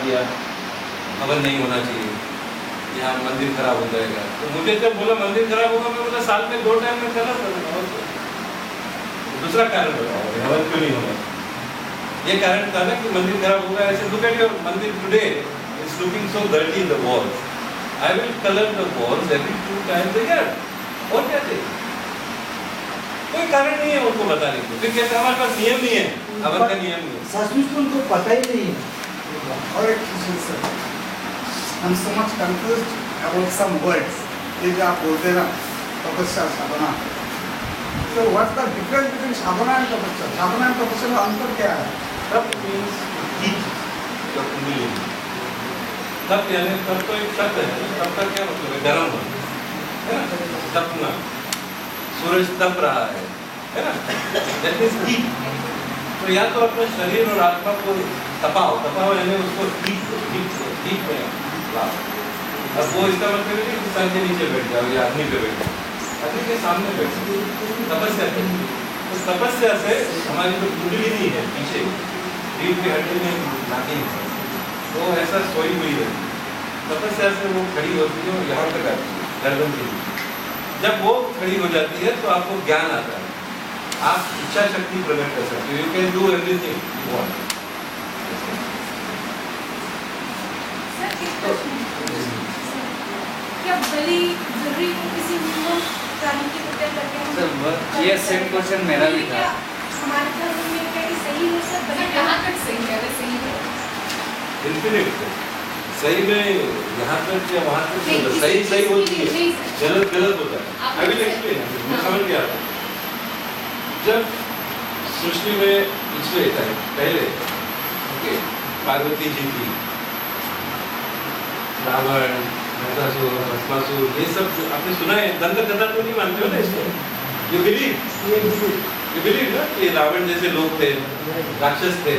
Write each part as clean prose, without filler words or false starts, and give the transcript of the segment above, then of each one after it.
किया हवन नहीं होना चाहिए, यहाँ मंदिर खराब हो जाएगा। तो मुझे जब बोला मंदिर खराब होगा, मैं बोला साल में 2 टाइम में करना पड़ेगा। दूसरा कारण बताओ हवन क्यों नहीं होगा? ये कारण था ना कि मंदिर खराब होगा। ऐसे लुक एट योर मंदिर today is looking so dirty in the walls, I will colour the walls every 2 times a year. और क्या चाहिए? कोई कारण नहीं है उनको बताने को, फिर कहते हमारे पास नियम नहीं है, हवन का नियम नहीं है। सचमुच तो उनको पता ही नहीं है। और एक चीज sir, I'm so much confused about some words. ये जो आप बोलते हैं ना तपस्या साधना, so what's the difference between Sadhana and तपस्या? साधना and तपस्या में अंतर क्या है? तप means heat, the cooling। तप यानी तप तो एक शब्द है, तप का क्या मतलब है? गर्म होना, है ना? तपना, सूरज तप रहा है ना? That is heat। तो या तो अपने शरीर और आत्मा को तपाओ, तपाओ यानी उसको heat में लाओ। अब वो इसका मतलब है कि सन के नीचे बैठ जाओ या अग्नि पे बैठ जाओ, अग्नि के सामने बैठ जाओ, तपस्या करो। तो तपस्या से हमारी जो कुंडली नहीं है पीछे रीढ़ की हड्डी में नाकी है, वो ऐसा सोई हुई है, तपस्या से वो खड़ी होती है और यहाँ तक आती है गर्दन के नीचे। जब वो खड़ी हो जाती है तो आपको ज्ञान आता है, आप इच्छा शक्ति प्रकट कर सकते हो, you can do everything you want. क्या बलि जरूरी है किसी नियम कानून की हत्या करके हम? सर ये सेम क्वेश्चन मेरा भी था। हमारे धर्म में क्या ये सही है सर? बलि कहाँ तक सही है? अगर सही है इन्फिनिट सही में यहाँ तक या वहाँ तक सही सही होती है, गलत गलत होता है। आई विल एक्सप्लेन, समझ गया। जब सृष्टि में पिछले टाइम पहले पार्वती जी की रावण, महिषासुर, भस्मासुर, ये सब आपने सुना है? दंत कथा तो नहीं मानते हो ना इसको? यू बिलीव ना कि रावण जैसे लोग थे, राक्षस थे।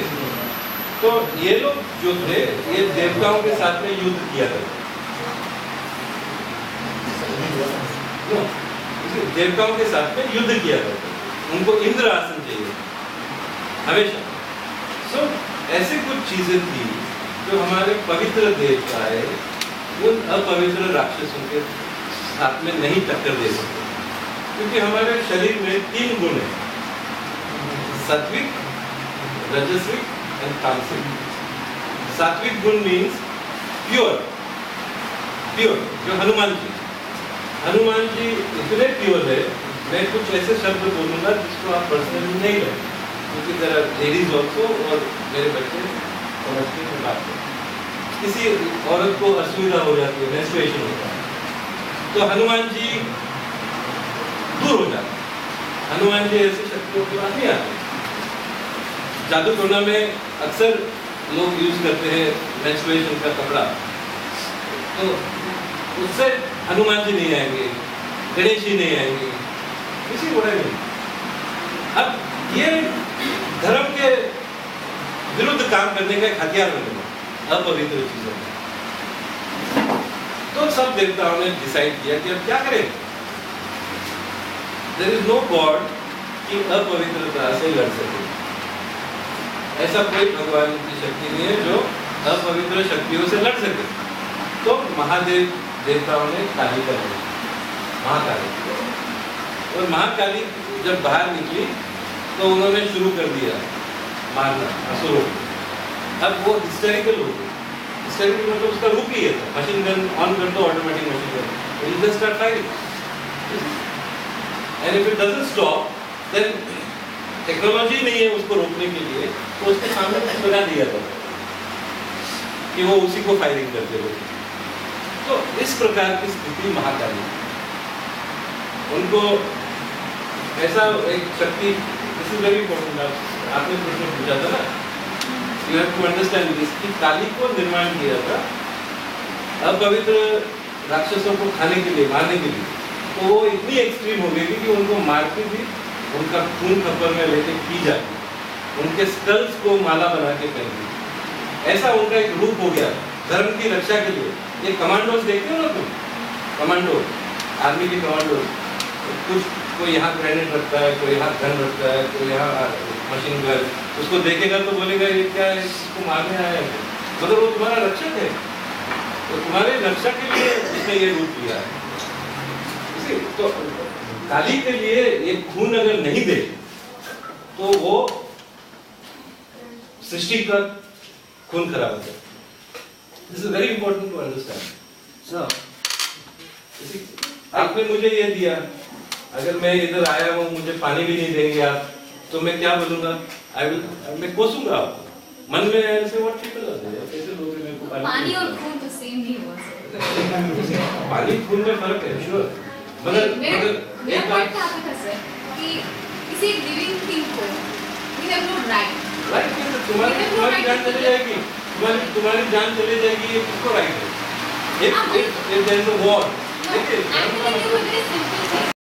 तो ये लोग जो थे ये देवताओं के साथ में युद्ध किया था। देवताओं के साथ में युद्ध किया था, उनको इंद्र आसन चाहिए हमेशा। सो ऐसे कुछ चीजें थी जो हमारे पवित्र देवता है उन अपवित्र राक्षसों के साथ में नहीं टक्कर दे सकते, क्योंकि हमारे शरीर में 3 गुण है, सात्विक, रजस्विक एंड तामसिक। सात्विक गुण मीन्स प्योर, जो हनुमान जी इतने प्योर है। मैं कुछ ऐसे शब्द बोलूंगा जिसको आप पर्सनली नहीं लें, क्योंकि जरा लेडीज ऑल्सो और मेरे बच्चे समझते हैं बात को। किसी औरत को असुविधा हो जाती है, मेंस्ट्रुएशन होता है, तो हनुमान जी दूर हो जाते हैं। हनुमान जी ऐसी शक्तियों के पास नहीं आते। जादू टोना में अक्सर लोग यूज करते हैं मेंस्ट्रुएशन का कपड़ा, तो उससे हनुमान जी नहीं आएंगे, गणेश जी नहीं आएंगे, किसी को नहीं। अब ये धर्म के विरुद्ध काम करने का एक हथियार बनेगा अपवित्र चीजों। तो सब देवताओं ने डिसाइड किया कि अब क्या करें। देयर इज नो गॉड कि अपवित्रता से लड़ सके। ऐसा कोई भगवान की शक्ति नहीं है जो अपवित्र शक्तियों से लड़ सके। तो महादेव देवताओं ने काली का नाम, महाकाली। और महाकाली जब बाहर निकली तो उन्होंने शुरू कर दिया मारना असुरों को। अब वो हिस्टेरिकल हो गई। हिस्टेरिकल मतलब उसका रूप ही है, मशीन गन ऑन कर दो, automatic machine gun, it just start firing. And if it doesn't stop then technology नहीं है उसको रोकने के लिए, तो उसके सामने कुछ बना दिया था कि वो उसी को फायरिंग करते हो। तो इस प्रकार की स्थिति महाकाली, उनको ऐसा एक शक्ति, दिस इज वेरी इंपॉर्टेंट। आपने प्रश्न पूछा था ना, you have to understand this कि काली को निर्माण किया था अपवित्र राक्षसों को खाने के लिए, मारने के लिए। तो वो इतनी एक्सट्रीम हो गई थी कि उनको मारती थी, उनका खून खप्पर में लेके पी जाती, उनके स्कल्स को माला बना के पहनती। ऐसा उनका एक रूप हो गया धर्म की रक्षा के लिए। ये कमांडोज देखते हो ना तुम, कमांडो, आर्मी के कमांडो, कुछ कोई यहाँ ग्रेनेड रखता है, कोई यहाँ गन रखता है, कोई यहाँ मशीन गन, उसको देखेगा तो बोलेगा ये क्या है, इसको मारने आया है। मगर वो तुम्हारा रक्षक है, तो तुम्हारे रक्षा के लिए उसने ये रूप लिया है। तो काली के लिए ये खून अगर नहीं दे तो वो सृष्टि का खून खराब होता है। This is very important to understand. आपने मुझे ये दिया, अगर मैं इधर आया हूँ मुझे पानी भी नहीं देंगे आप, तो मैं क्या बोलूंगा? मैं कोसूंगा आपको मन में ऐसे। व्हाट पीपल आर देयर, कैसे लोग मेरे को पानी और खून तो सेम ही हुआ सर। पानी खून में फर्क है, श्योर। मगर मेरा पॉइंट था आपका सर कि किसी लिविंग थिंग को वी हैव नो राइट है, तुम्हारी जान चली जाएगी, तुम्हारी जान चली जाएगी, ये किसको राइट है? if there is a war, देखिए, I'm telling you a very simple thing.